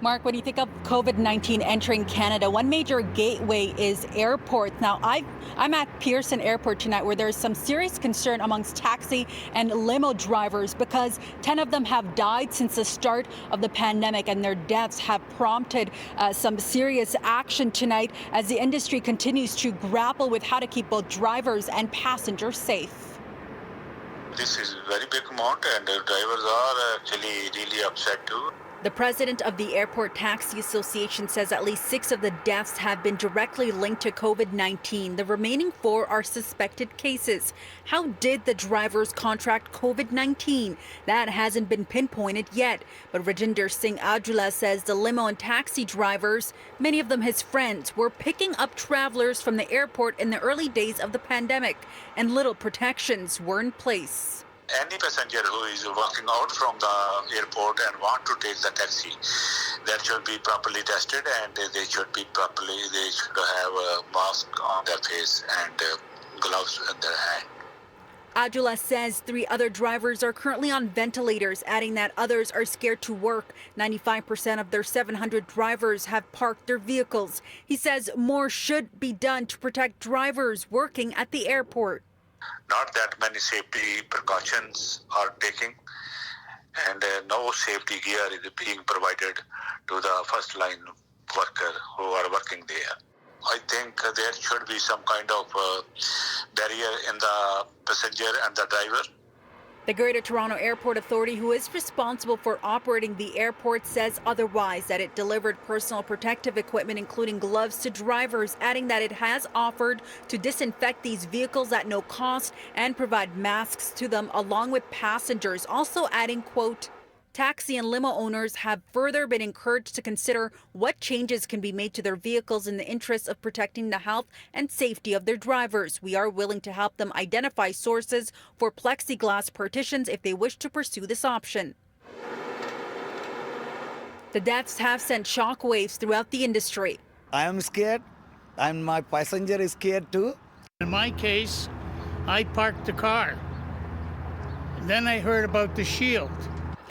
Mark, when you think of COVID-19 entering Canada, one major gateway is airports. Now, I'm at Pearson Airport tonight where there's some serious concern amongst taxi and limo drivers because 10 of them have died since the start of the pandemic, and their deaths have prompted some serious action tonight as the industry continues to grapple with how to keep both drivers and passengers safe. This is a very big amount, and the drivers are actually really upset too. The president of the Airport Taxi Association says at least 6 of the deaths have been directly linked to COVID-19. The remaining 4 are suspected cases. How did the drivers contract COVID-19? That hasn't been pinpointed yet. But Rajinder Singh Ajula says the limo and taxi drivers, many of them his friends, were picking up travelers from the airport in the early days of the pandemic, and little protections were in place. Any passenger who is walking out from the airport and want to take the taxi, that should be properly tested, and they should have a mask on their face and gloves in their hand. Ajula says 3 other drivers are currently on ventilators, adding that others are scared to work. 95% of their 700 drivers have parked their vehicles. He says more should be done to protect drivers working at the airport. Not that many safety precautions are taken, and no safety gear is being provided to the first line worker who are working there. I think there should be some kind of barrier in the passenger and the driver. The Greater Toronto Airport Authority, who is responsible for operating the airport, says otherwise, that it delivered personal protective equipment, including gloves, to drivers, adding that it has offered to disinfect these vehicles at no cost and provide masks to them along with passengers. Also adding, quote, taxi and limo owners have further been encouraged to consider what changes can be made to their vehicles in the interest of protecting the health and safety of their drivers. We are willing to help them identify sources for plexiglass partitions if they wish to pursue this option. The deaths have sent shockwaves throughout the industry. I am scared, and my passenger is scared too. In my case, I parked the car. Then I heard about the shield.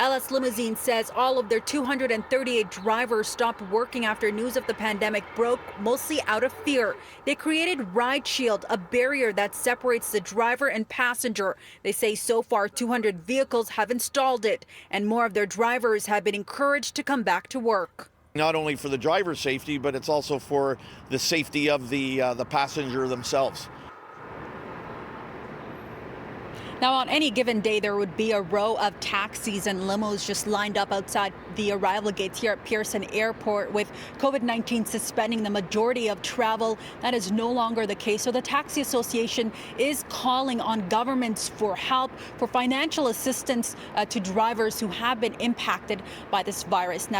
LS Limousine says all of their 238 drivers stopped working after news of the pandemic broke, mostly out of fear. They created Ride Shield, a barrier that separates the driver and passenger. They say so far 200 vehicles have installed it, and more of their drivers have been encouraged to come back to work. Not only for the driver's safety, but it's also for the safety of the passenger themselves. Now, on any given day, there would be a row of taxis and limos just lined up outside the arrival gates here at Pearson Airport. With COVID-19 suspending the majority of travel, that is no longer the case. So the Taxi Association is calling on governments for help, for financial assistance to drivers who have been impacted by this virus. Now,